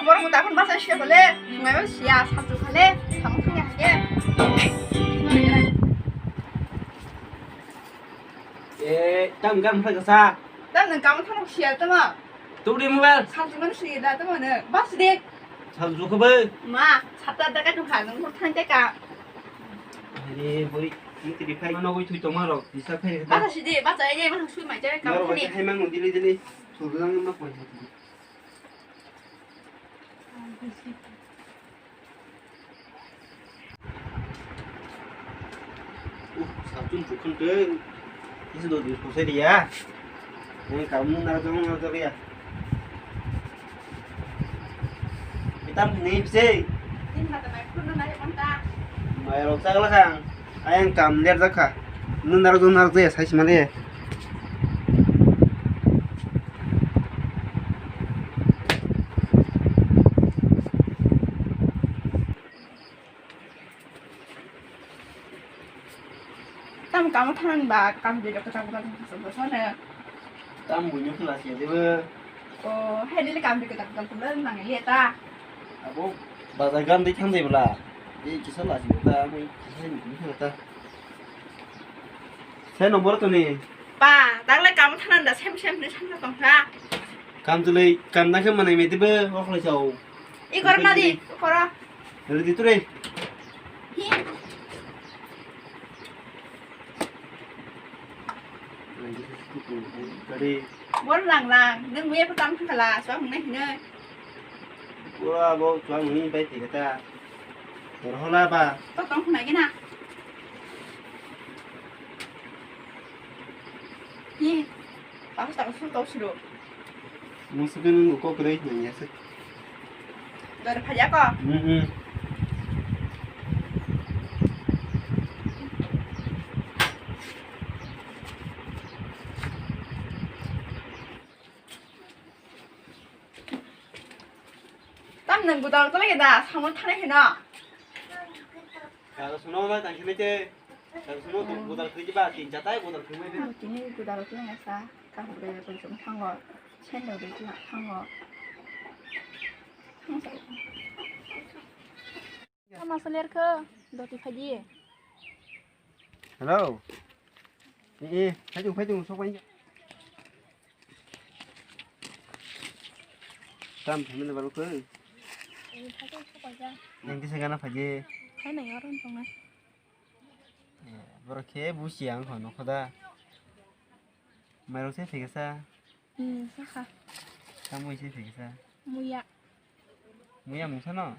बरं दाखवून बसा शिकले तुम्हाला शिया साजू खाले सांगतो आहे ए tam gam phải sa 난 가면 타는 시야 때마 tu đi mobile 사주는 시다 때마는 버스 대 sao du khơi 마 샀다다가 좀 가는 거 타는 때가 đi với những cái đi khai nó có chui tông mà rồi đi sao khai ta 맞아 시대 맞아 이제 막 술 마셔 nó 가면 có 타니 hay mang một đi đi số lượng nó quay sao chung chụp không tới cái đồ gì số xe đi à nên cảm nào cho kia cái tâm này xe 인마다 말 푸는 날이 온다 mày rồi sao là anh cầm lên ra cả nên nào dùng nào dễ sai mà đi 땀 가면 타는 바 땀 이렇게 잡고 가는 거 서서는 tâm muốn nhúc là gì đấy hay đi làm việc cái tập tập lên là ngày ta à bố bà giải gan đi thằng gì mà đi chỉ sao là gì ta mới chỉ những cái ta thế nó bớt tụi này bà đang lấy cam thằng đã xem để xem nó còn ra cam tụi này cam đang cái mà này mày tiếp bơ hoặc là chầu 이거 얼마 디 거라 rồi đi tụi này đi muốn làng nước mía có tâm thật là xóa này thì nơi qua bố cho mình bay thì người ta rồi hôm nay bà có con không này cái nào hi bảo sao không tốt được muốn sức cái của cô đấy nhỉ sức rồi phải giá co 땀 넣는 거다 떨리겠다 상을 타네 해놔 Kalau suno mah tangki meje. Kalau suno tuh modal kerja bah, tinja tay modal kerja meje. ini 거다 떨리는 거사 까 우리 좀 상거 채널 되지 상거 sama selir ke doti pagi Hello. Phải dùng số quanh. Tam thì mình là vào lúc cưới. Yang cái segala pagi. cái này ở trong này Berke busiang kono koda. Mày sẽ phải sao? sao hả Kamu sẽ phải sao? muya Muya mung sana.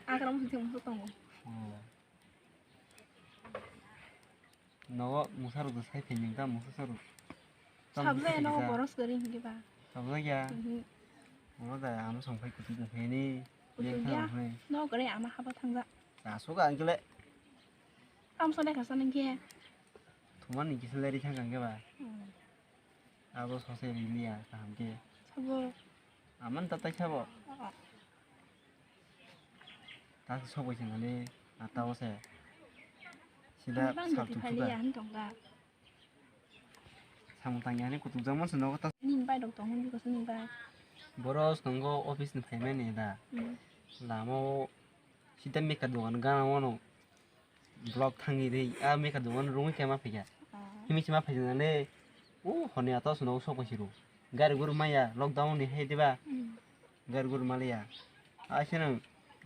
그럼 지금 무슨 거 Nó musaru도 sai penyengta musaru. sabwe nó boros garing gitu ba Sabwe ya. Nó là ám sòng phải của tí thế đi. nó cái này mà haba thằng dạ Cả số cả anh cái lệ. ông sau đây cả sang bên kia Thủ mắt mình chỉ sẽ lấy đi thang càng cái bà. Áo số xe đi lia cả hàng kia. sabwe Aman tatay siya po. Tapos so siya ngali ataw siya. Sila sa tutuga. Samutangnya ni kutub zaman seno kata. Ning bay đầu tông juga seni bay. Boros nanggo office ni payment ni da. Lamo sita me kaduan gana wono. Blog thangi dei a me kaduan rungi kema pija. Himi chima pija nale. Hone ataw seno so siru. Gari guru maya lockdown ni hai diba. Gari guru malia. Asyana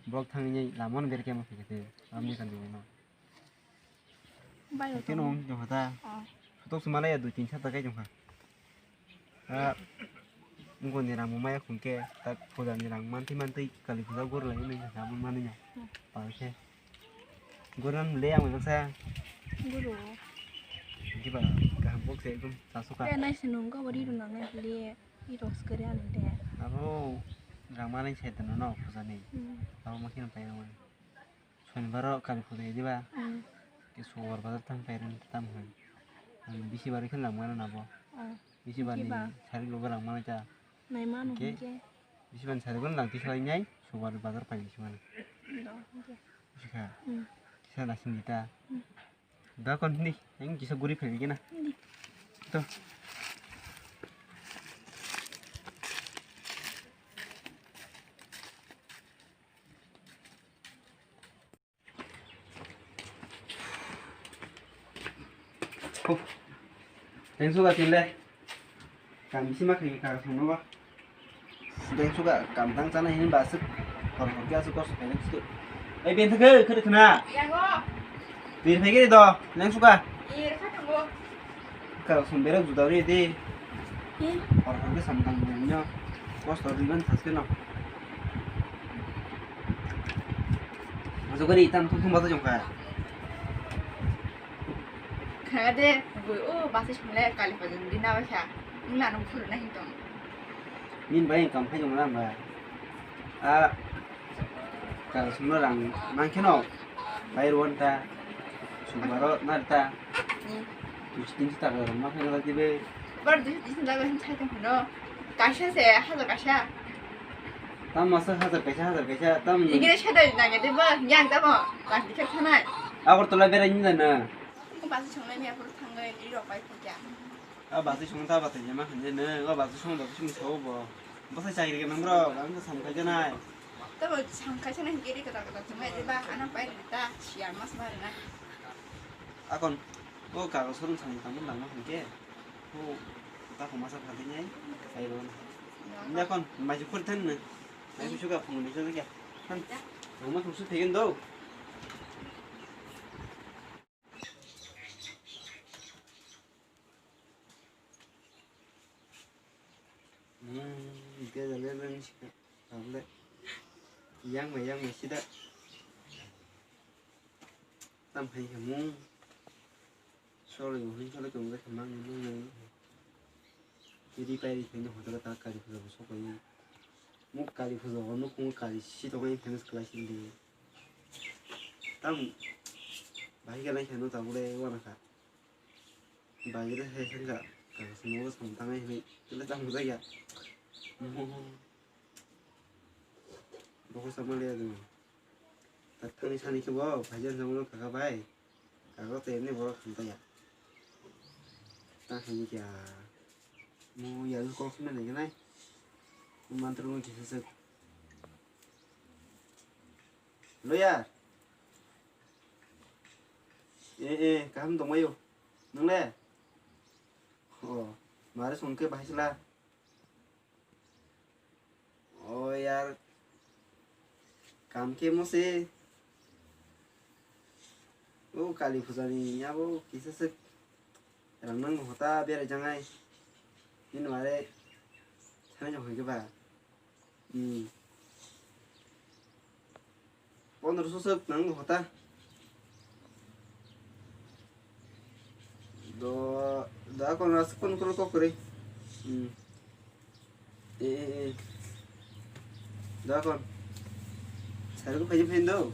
blog thangi lamon ber kema pija te. Ami kan diwono. Bay đầu Cái tông. nó chúng ta. Tốt số Malaya đối chính xác cái chúng ta. Ngôn ni rang mumaya khung ke tak phodan ni rang manti kali phoda gor lai ni sa mun mani nya. Pa che. Goran le ang sa. Guru. Ki ba ka ham bok se kum sa su ka. Cái này sinh có body đồ nặng này liền đi đồ sờ ra lên đây. Abo rang mani che tan no phoda ni. Abo makin pa yang. Chon baro kali phoda di ba. Ki suwar ba tang pa ren tam han. Bisi bari kan lam mana nabo. Bisi bari cari lo barang mana ca. Này mà nó Oke. kia. Bisi bari cari kan nanti selain nyai, suwar bazar pa bisi mana. Đó. Sika. Kisa langsung kita. Dah kon ni, yang kisah gurih pergi na. Tuh. 랭수가 딜래 감시마 그게 가서 놓아 랭수가 감당 짜나 있는 바스 바로 가서 거스 랭수 에이 벤트 그렇구나 양어 딜 회계리 더 랭수가 이 카탕고 가서 손배랑 주다리 돼 이 바로 거기 삼당면요 거스 더 리건 다스게 나 그래서 그래 일단 통통 받아 좀 가야 그래 뭐 마스 정래 깔리 빠진 디나 바샤 나는 풀나 힘좀 nhìn vậy cầm phải dùng làm mà à cả súng nó rằng mang cái nào bay luôn ta súng mà đó nát ta tu chỉ tin ta rồi mà phải nói gì vậy 바로 디신다고 힘차게 보너 가샤세 하자 가샤 tam mà sao hazar kaisa tam 이게 샤다 나게 돼봐 그냥 잡아 나 이렇게 하나 à còn tôi lại về đây như nè 마스 정래미 앞으로 탄 거에 이리 와봐 보자 à bà sẽ xuống ta bà thấy mà hình như nữa bà sẽ xuống bà xuống xấu bò bà sẽ chạy cái nông rồi làm cái sắm cái này 또 잠깐 전에 길이 그다 정말 돼봐 하나 빨리 됐다 시야 마스 말이나 à còn có cả cái số lượng sản phẩm làm nó thành cái ta không masa phải nhé hay luôn nha con mày chụp khuôn thân này mày chụp gặp phòng này cho nó kìa thân không mất không xuất hiện đâu cái giờ lên làm đấy giang mày xí đấy tâm hay hiểu muốn sorry 우리 저렇게 뭔가 금방 있는 이리까지 되는 호텔 다까지 그래서 소고이 목까지 그래서 어느 공까지 시동이 되는 클래스인데 땀 마이가 나 해도 다 그래 와나가 마이를 해 생각 그래서 뭐 상당히 해 근데 땀 무작이야 먹을 사물이야 좀 다탕이 사니까 뭐 발전성으로 가가봐야 가가 때문에 뭐라 간다야 ta hình kìa mua giờ con cái này cái này mang tới luôn chỉ sự lối à ê cảm động yêu nâng lên mà nó xuống cái bài là ôi yaar cảm kia mua xe ô kali phuzani nhà bố kỹ sức rằng nó ta biết là chẳng ai nhưng mà đây thế nào cái bà con nó sốt nắng của ta đó đã con là con có cười đó con sao có phải giúp hình đâu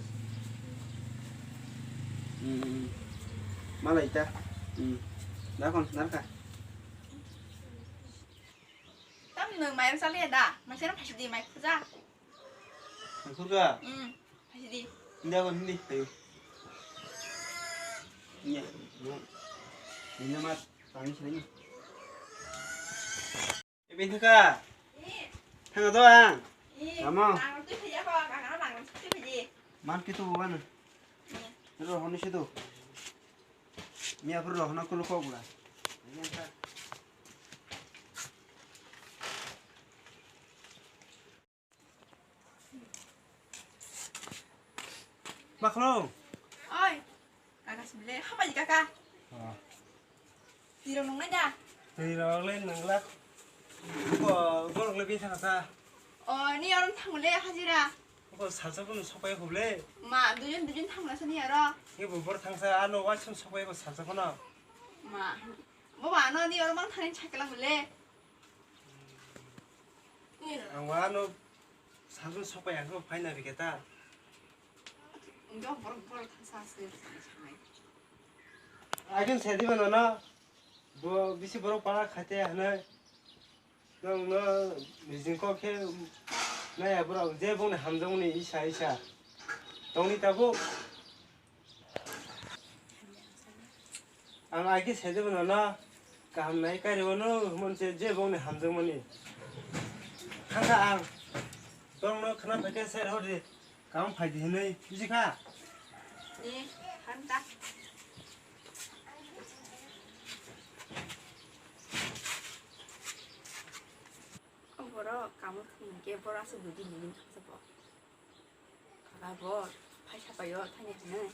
mà lại ta đó con đó cả 땀는 마이랑 살리다 마시랑 다시 디 마이 크자 thằng khúc cơ 다시 디 đeo con đi từ nhẹ nhìn nó mà tao như thế này bên thứ cả thằng ở đâu à làm không 나랑 또 해야 봐 나랑 나랑 또 해지 mang cái tu ăn rồi hôm nay sẽ tu mẹ vừa rồi nó có lúc không là mặc luôn ơi 가가 심래 한마디 가가 뒤로 녹는다 thì nó lên nắng lắc có được lên thằng ta 니 여름 탕물래 하지라 có 살짝은 속아야 곱래 마 늦은 탕물라서 니 알아 이게 뭐 버릇 항상 안 오고 좀 속아야 살짝거나 뭐 많아 니 여름만 타는 착각을 물래 안와노 살좀 속아야 그거 파이나 되겠다 이거 뭐라 탕사스 아이건 세디만 하나 뭐 미시 버럭 바라 갈때 하나 너 미진 거게 나야 뭐라 제 봉네 함정네 이샤 동리 따고 안 아기 세디만 하나 감 나이 까리고는 뭔제 제 봉네 함정머니 항상 안 동너 그나 밖에 세 어디 감 파이디 해네 유지가 니 한다 보러 까먹은 게 보라서 누긴 가서 뭐 가가고 파샤봐요 타냐지는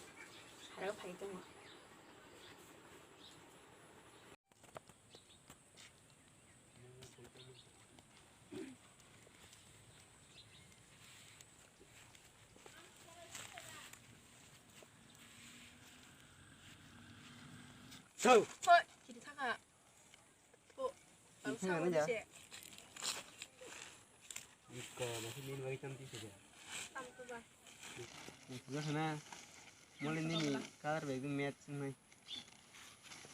하려고 파이던 거 저 길이 사가 이거 뭐냐? 이거 masih lagi cantik saja. Juga sana mulai ini color bagus match nih.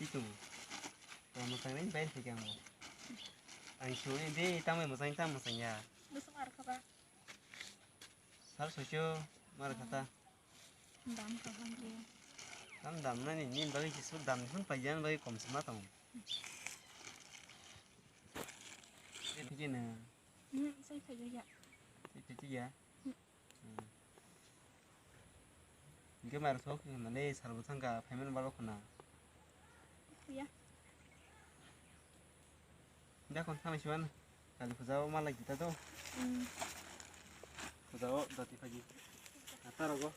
Itu. Kalau masang ini baik sih kamu. Angshua ini tamu masangnya. 무슨 말 가봐 Sal sosio mar kata. 남 가방지 Dam nani ni bagi jisu dam pun pajan bagi kom sama tamu. Itu gini. saya kerja Itu ya. 이게 말해서 내 잘못한가 배면 말로구나. ya Ndak kon sama siwan. Kali kuzawa malah kita tuh. Kuzawa berarti pagi. Atar aku.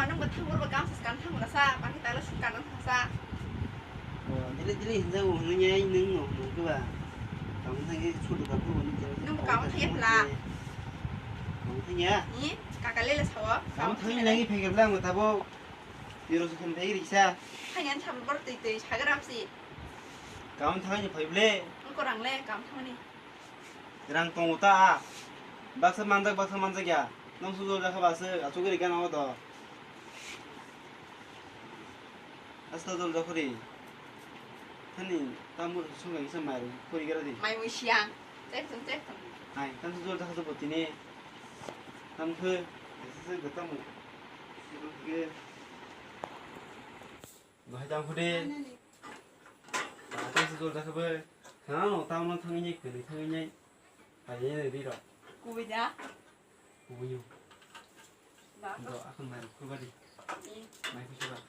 nang bertanggur berkam sekarang tanggur rasa pakai talas sekarang rasa Jadi hinza uhunya ini ngomong ke ba. Kamu tanya sudah apa ini? nang kamu tanya pula Kamu tanya. ini kakak lele sawo Kamu tanya lagi pengen bilang mau tahu. Virus kan pengen risa. tanya campur bertiti cagram sih Kamu tanya pengen beli. kurang le kamu tanya Rang tong uta. Baksa manjak ya. Nang sudah dah kabasa. Atuh ikan awak dah. Asal dah kuri. Hani tamu sungai isa maru. Kuri kira di. mai mui siang cek Hai, kan sudah dah kabasa buat ini. Tamu ke. Sesuai ketemu. Ke. Bahasa kuri. Tapi sudah dah kabasa. Kalau tamu nang tanginya kiri tanginya. Ayah ni dah. kuenya Kuyu. nah Ndo akan maru. Kubadi. ini Mai kusuba.